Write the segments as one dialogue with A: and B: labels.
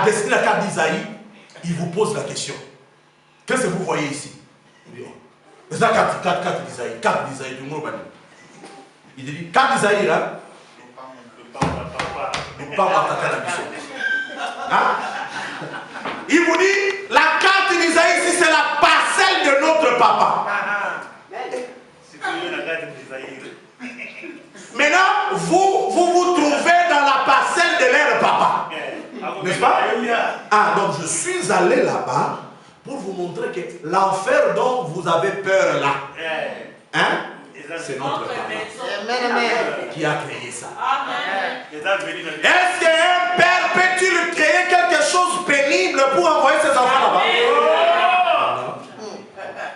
A: à dessiner la carte d'Isaïe, il vous pose la question. Qu'est-ce que vous voyez ici? C'est la carte d'Isaïe. Carte d'Isaïe, tout le monde va dire. Il dit, carte d'Isaïe là. Nous parlons à la mission. Hein? Il vous dit, la carte d'Isaïe ici, c'est la parcelle de notre papa. Maintenant, vous trouvez dans la parcelle de leur papa. N'est-ce pas? Ah, donc je suis allé là-bas pour vous montrer que l'enfer dont vous avez peur là, hein? C'est notre papa qui a créé ça. Est-ce qu'un père peut-il créer quelque chose de pénible pour envoyer ses enfants là-bas?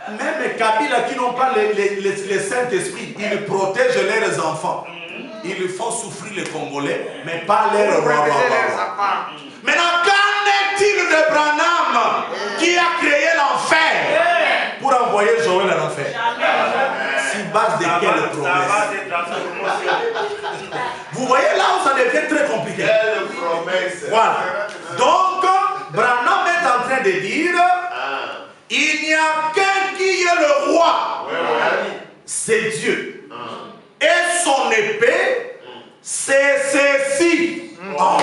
A: Même Kabila qui n'ont pas les Saint-Esprit, ils protègent leurs enfants. Ils font souffrir les Congolais, mais pas leurs rois. Maintenant, qu'en est-il de Branham qui a créé l'enfer pour envoyer Joël à l'enfer? Sur base de quelle promesse? Vous voyez là où ça devient très compliqué. Voilà. Donc, Branham est en train de dire, il n'y a qu'un qui est le roi. C'est Dieu. Et son épée, c'est ceci. Oh.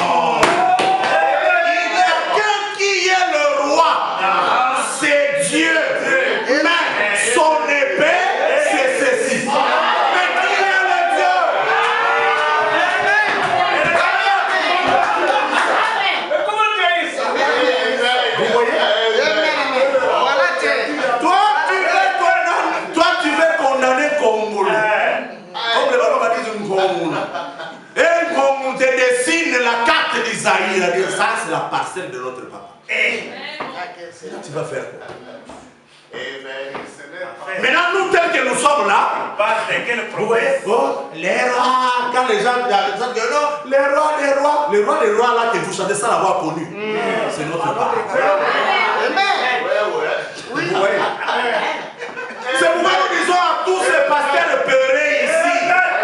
A: Il n'y a qu'un qui est le roi. C'est Dieu. Mais son épée, c'est ceci. Mais qui est le Dieu? Comment tu as dit ça? Vous voyez? Toi, tu veux condamner Congolais. Comme le Bible va dire une Congo. Un Congo te dessine la carte d'Isaïe. Ça, c'est la parcelle de notre papa. Tu vas faire quoi? Maintenant, nous, tels que nous sommes là, vous voyez, les rois, quand les gens disent non, les rois là que vous chantez ça l'avoir connu, c'est notre papa. Vous voyez? C'est pourquoi nous disons à tous ces pasteurs peurés ici,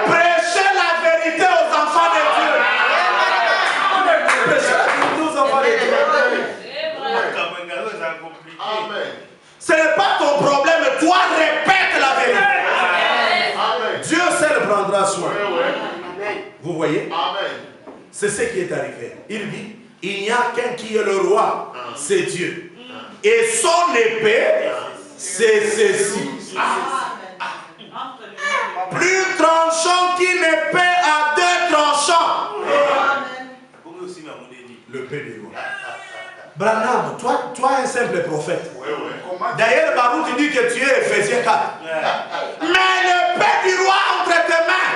A: prêchez la vérité aux enfants de Dieu. Prêchez la vérité aux enfants de Dieu. Ce n'est pas ton problème, toi répète la vérité. Dieu seul prendra soin. Vous voyez? C'est ce qui est arrivé. Il dit, il n'y a qu'un qui est le roi, c'est Dieu. Et son épée, c'est ceci. Plus tranchant qu'une épée à deux tranchants. Le paix des rois. Branham, toi un simple prophète. D'ailleurs, Baruch dit que tu es Ephésiens 4. Mais le paix du roi entre tes mains.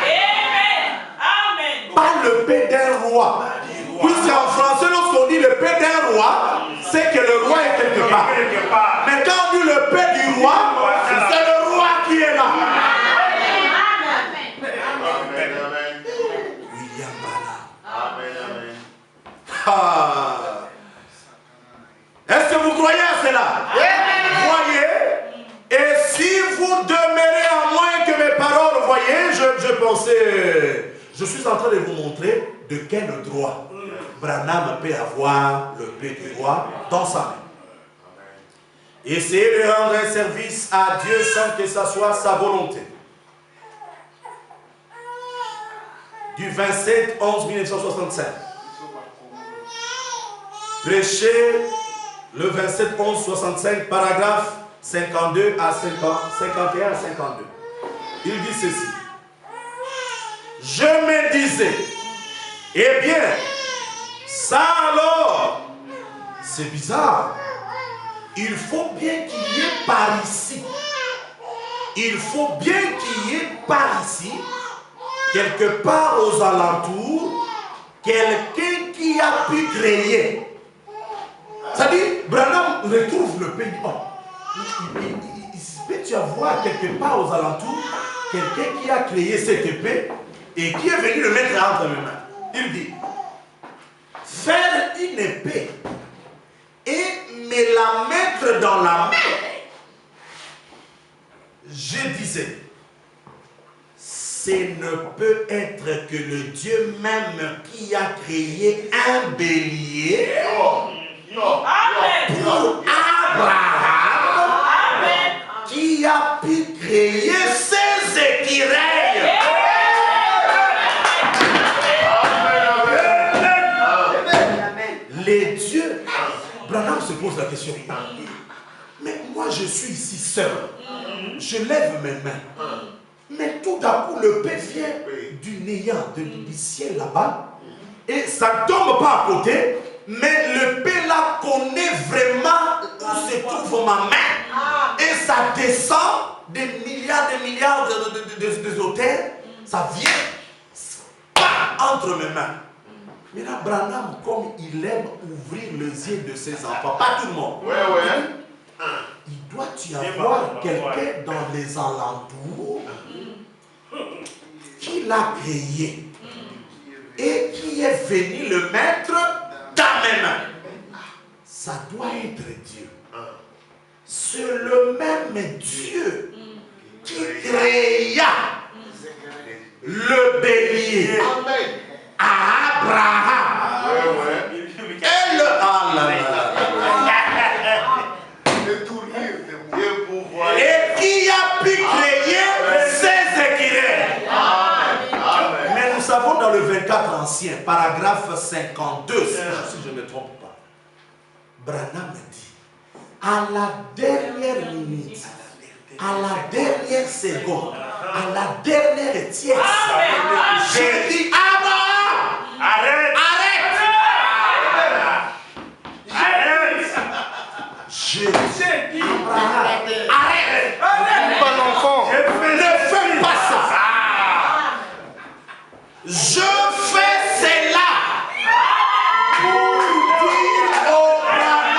A: Amen. Pas le paix d'un roi. Puisque en français, lorsqu'on dit le paix d'un roi, c'est que le roi est quelque part. Mais quand on dit le paix du roi, c'est le roi qui est là. William Branham. Ah. Est-ce que vous croyez à cela? Voyez. Et si vous demeurez en moi que mes paroles, voyez, je pensais, je suis en train de vous montrer de quel droit Branham peut avoir le paix du roi dans sa main. Essayez de rendre un service à Dieu sans que ça soit sa volonté. Du 27/11/1965. Prêchez le 27/11/65, paragraphe 52 à 51 à 52. Il dit ceci. Je me disais, eh bien, ça alors, c'est bizarre. Il faut bien qu'il y ait par ici. Il faut bien qu'il y ait par ici, quelque part aux alentours, quelqu'un qui a pu créer. C'est-à-dire, Branham retrouve le pays. Il peut y avoir quelque part aux alentours, quelqu'un qui a créé cette épée et qui est venu le mettre entre mes mains. Il dit, faire une épée et me la mettre dans la main. Je disais, ce ne peut être que le Dieu même qui a créé un bélier Pour Abraham, qui a pu créer ses écureuils. Les dieux. Branham se pose la question. Mais moi je suis ici seul. Je lève mes mains. Mais tout d'un coup le paix vient du néant, du ciel là-bas. Et ça ne tombe pas à côté. Mais le paix là connaît vraiment où se trouve ma main. Et ça descend des milliards de hôtels. Ça vient entre mes mains. Maintenant, Branham, comme il aime ouvrir les yeux de ses enfants, pas tout le monde. Il doit y avoir quelqu'un dans les alentours qui l'a créé et qui est venu le mettre dans mes mains. Ça doit être Dieu. C'est le même Dieu qui créa le bélier à Abraham. Et le et qui a pu créer ses écureuils. Mais nous savons dans le 24 ancien, paragraphe 52, si je ne me trompe pas, Branham dit, à la dernière minute, à la dernière seconde, à la dernière tiers, j'ai dit Abraham, arrête. J'ai dit Abraham, arrête.
B: Mon enfant.
A: Ne fais pas ça. Je fais cela pour dire au Branham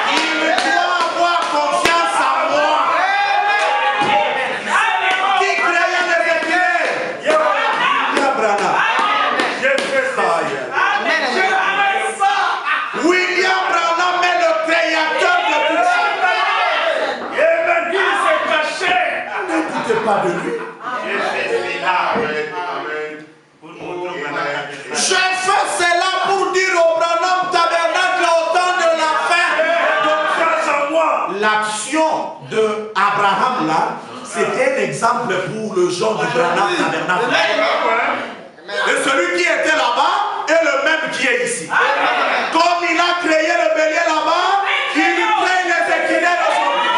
A: il doit avoir confiance en moi. Qui croyait le bélier? Branham. Je fais ça. William Branham est le créateur de tout ça. Il s'est caché. N'écoutez pas de lui. Je fais cela pour dire au Branham Tabernacle au temps de la fin. L'action de Abraham là, c'était un exemple pour le genre du Branham Tabernacle. Et celui qui était là-bas est le même qui est ici. Comme il a créé le bélier là-bas, il crée les équilibres aujourd'hui.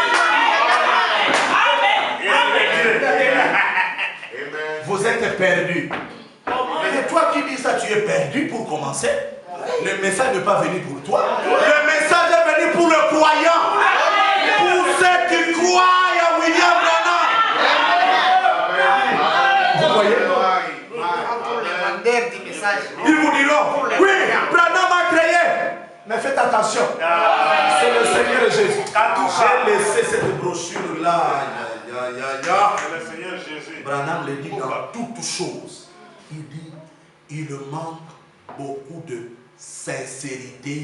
A: Vous êtes perdus. Et toi qui dis ça, tu es perdu pour commencer. Le message n'est pas venu pour toi. Le message est venu pour le croyant. Pour ceux qui croient à William Branham. Vous voyez? Ils vous diront, oui, Branham a créé. Mais faites attention. C'est le Seigneur Jésus. J'ai laissé cette brochure-là.
C: Le Seigneur Jésus.
A: Branham le dit dans toutes choses. Il dit, il manque beaucoup de sincérité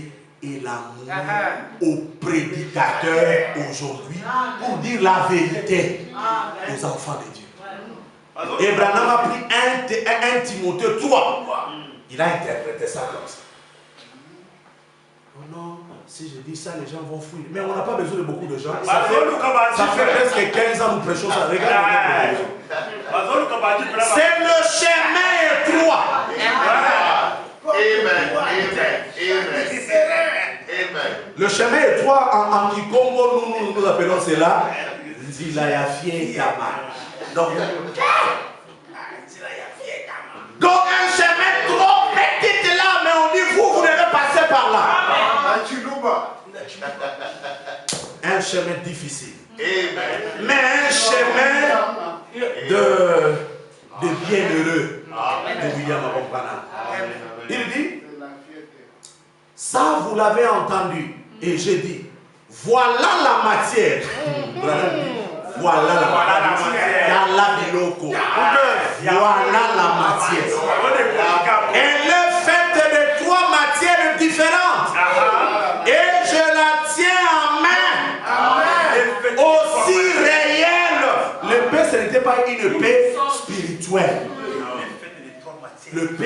A: et l'amour aux prédicateurs aujourd'hui pour dire la vérité aux enfants de Dieu. Et Branham a pris un Timothée 3. Il a interprété ça comme ça. Oh non, si je dis ça, les gens vont fuir. Mais on n'a pas besoin de beaucoup de gens. Ça fait presque 15 ans que nous prêchons ça. Regardez. C'est le chemin étroit. Le chemin étroit en Kikongo, nous appelons cela Zilayafie Kama. Donc un chemin trop petit là, mais on dit vous devez passer par là. Un chemin difficile. Mais un chemin de bienheureux de William Branham. Il dit, ça vous l'avez entendu, et j'ai dit, voilà la matière. Voilà la matière. Voilà la matière. Elle est faite de 3 matières différentes. Et je la tiens en main. Aussi réelle. Le paix, ce n'était pas une paix spirituelle. Le paix